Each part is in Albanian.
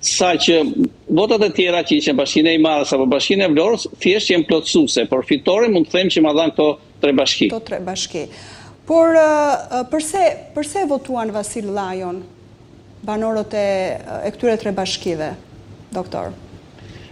sa që votat e tjera që ishin Bashkinë e Madhe apo Bashkinë e Vlorës thjesht janë plotësuese, por fitore mund të them që ma dhanë këto 3 bashki. Këto 3 bashki. Por përse votuan Vasil Llajon banorët e këtyre 3 bashkive, doktor?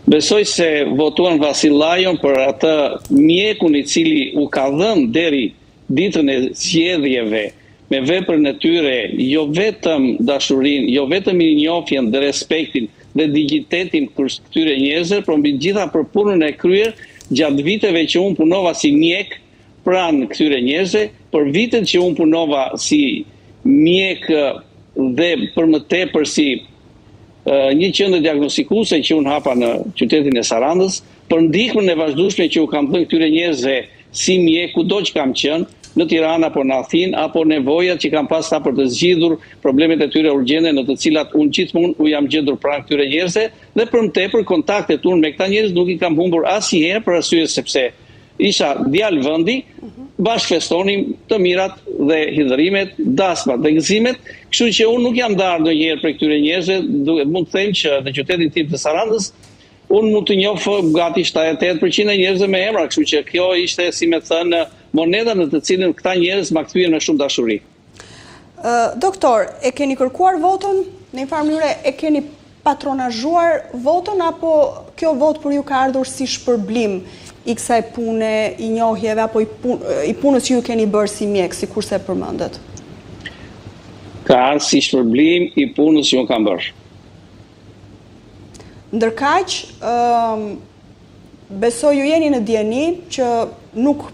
Besoj se votuan Vasil Llajon për atë mjekun i cili u ka dhënë deri ditën e zgjedhjeve me veprën e tyre, jo vetëm dashurinë, jo vetëm mirënjohjen dhe respektin dhe dignitetin për këtyre njerëzve, por mbi gjitha për punën e kryer gjatë viteve që unë punova si mjek pranë këtyre njerëzve, për vitet që unë punova si mjek dhe për më tepër si një qendër diagnostikuese që unë hapa në qytetin e Sarandës, për ndihmën e vazhdueshme që u kam dhënë këtyre njerëzve si mjek kudo që kam qenë, në Tiranë apo në Athinë, apo nevojat që kam pas ta për të zgjidhur problemet e tyre urgjente në të cilat unë gjithmonë u jam gjetur pranë këtyre njerëzve, dhe për më tepër kontaktet unë me këta njerëz nuk i kam humbur asnjëherë për arsye sepse isha djalë vendi, bashkë festonim të mirat dhe hidhërimet, dasmat dhe gëzimet, kështu që unë nuk jam ndarë ndonjëherë për këtyre njerëzve, mund të them që në qytetin tim të Sarandës unë mund të njoh gati 78% e njerëzve me emra, kështu që kjo ishte, si me thënë, moneda në të cilën këta njerëz ma kthyen me shumë dashuri. Doktor, e keni kërkuar votën? Në një farë mënyrë e keni patronazhuar votën, apo kjo votë për ju ka ardhur si shpërblim i kësaj pune, i njohjeve, apo i punës që ju keni bërë si mjek, sikur se përmendet? Ka ardhur si shpërblim i punës që unë kam bërë. Ndërkaq, besoj ju jeni në dieni që nuk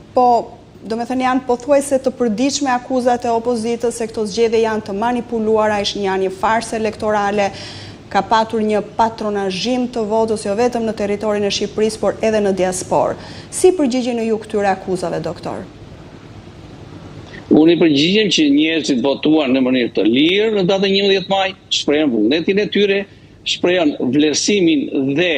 do me thënë janë pothuajse të përditshme akuzat e opozitës se këto zgjedhje janë të manipuluara, janë një farsë elektorale, ka patur një patronazhim të votës jo vetëm në territorin e Shqipërisë, por edhe në diasporë. Si përgjigjeni ju këtyre akuzave, doktor? Unë i përgjigjem që njerëzit votuan në mënyrë të lirë në datën 11 maj, shprehen vullnetin e tyre, shprehen vlerësimin dhe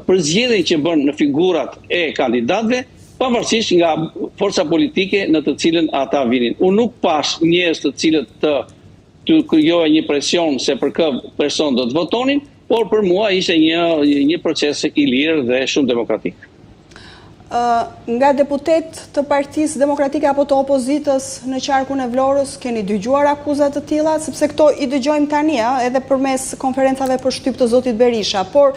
përzgjedhjen që bën në figurat e kandidatëve, pavarësisht nga forca politike në të cilën ata vinin. Unë nuk pash njerëz të cilët të krijohej një presion se për kë person do të votonin, por për mua ishte një proces i lirë dhe shumë demokratik. Nga deputet të Partisë Demokratike apo të opozitës në qarkun e Vlorës, keni dëgjuar akuzat të tilla, sepse këto i dëgjojmë tani, edhe përmes konferencave për shtyp të zotit Berisha, por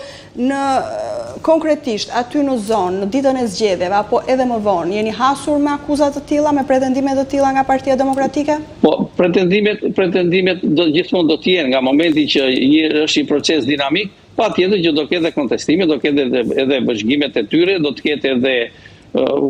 konkretisht aty në zonë, në ditën e zgjedhjeve apo edhe më vonë, jeni hasur me akuzat të tilla, me pretendime të tilla nga Partia Demokratike? Po, pretendimet gjithmonë do të jenë nga momenti që është një proces dinamik. Pa tjetër që do ketë kontestime, do ketë edhe vëzhgimet e tyre, do të ketë edhe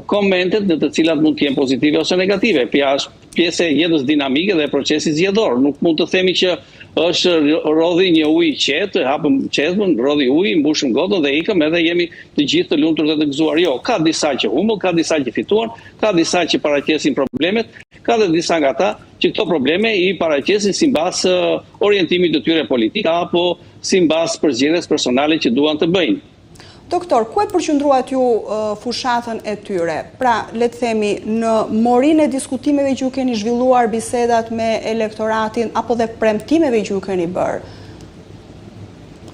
komentet në të cilat mund të jenë pozitive ose negative. Pjesë e jetës dinamike dhe procesit zgjedhor. Nuk mund të themi që është rodhi një ujë qetë, hapëm qetën, rodhi ujë, mbushëm gotën dhe ikëm edhe jemi të gjithë të lumtur dhe të gëzuar. Jo, ka disa që humbull, ka disa që fituan, ka disa që paraqesin problemet, ka dhe disa nga ta që këto probleme i paraqesin sipas orientimit të tyre politik apo sipas përzgjedhjes personale që duan të bëjnë. Doktor, ku e përqendruat ju fushatën e tyre? Pra, le të themi, në morinë e diskutimeve që ju keni zhvilluar bisedat me elektoratin apo dhe premtimeve që ju keni bërë?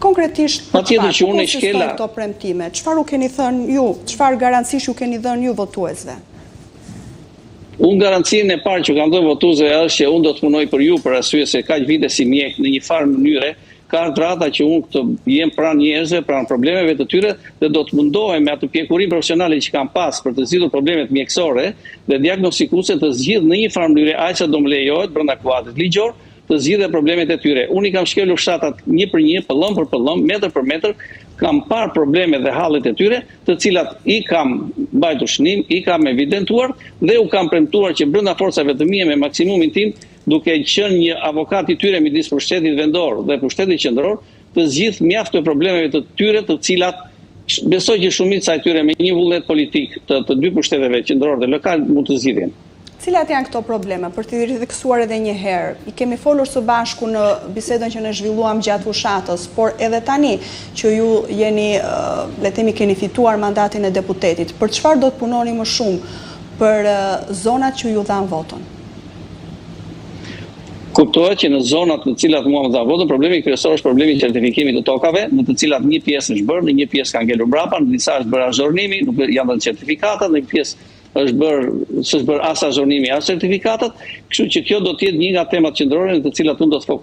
Konkretisht, çfarë konsistojnë këto premtime? Çfarë u keni thënë ju? Çfarë garancish ju keni dhënë ju votuesve? Unë garancinë e parë që kam dhënë votuesve është që unë do të punoj për ju për arsye se kaq vite si mjek në një farë mënyre ka ardhur që unë të jem pranë njerëzve, pranë problemeve të tyre dhe do të mundohem me atë pjekurinë profesionale që kam pas për të zgjidhur problemet mjekësore dhe diagnostikuese të zgjidh në një farë mënyre aq sa do më lejohet brenda kuadrit ligjor të zgjidhe problemet e tyre. Unë i kam shkelur fshatat një për një, pëllëm për pëllëm, metër për metër, kam parë problemet dhe hallet e tyre, të cilat i kam mbajtur shënim, i kam evidentuar dhe u kam premtuar që brenda forcave të mia me maksimumin tim, duke qenë një avokat i tyre midis pushtetit vendor dhe pushtetit qendror, të zgjidh mjaft të problemeve të tyre, të cilat besoj që shumica e tyre me një vullnet politik të dy pushteteve qendror dhe lokal mund të zgjidhin. Cilat janë këto probleme? Për t'i ritheksuar edhe një herë, i kemi folur së bashku në bisedën që ne zhvilluam gjatë fushatës, por edhe tani që ju jeni, le të themi, keni fituar mandatin e deputetit, për çfarë do të punoni më shumë për zonat që ju dhanë votën? Kuptohet që në zonat në cilat mua më dha votën, problemi kryesor është problemi i certifikimit të tokave, në të cilat një pjesë është bërë, në një pjesë ka ngelur mbrapa, në disa është bërë azhornimi, nuk janë dhënë certifikatat, në një pjesë s'është bërë as azhornimi as certifikatat, kështu që kjo do të jetë një nga temat qendrore në të cilat unë do të fokusoj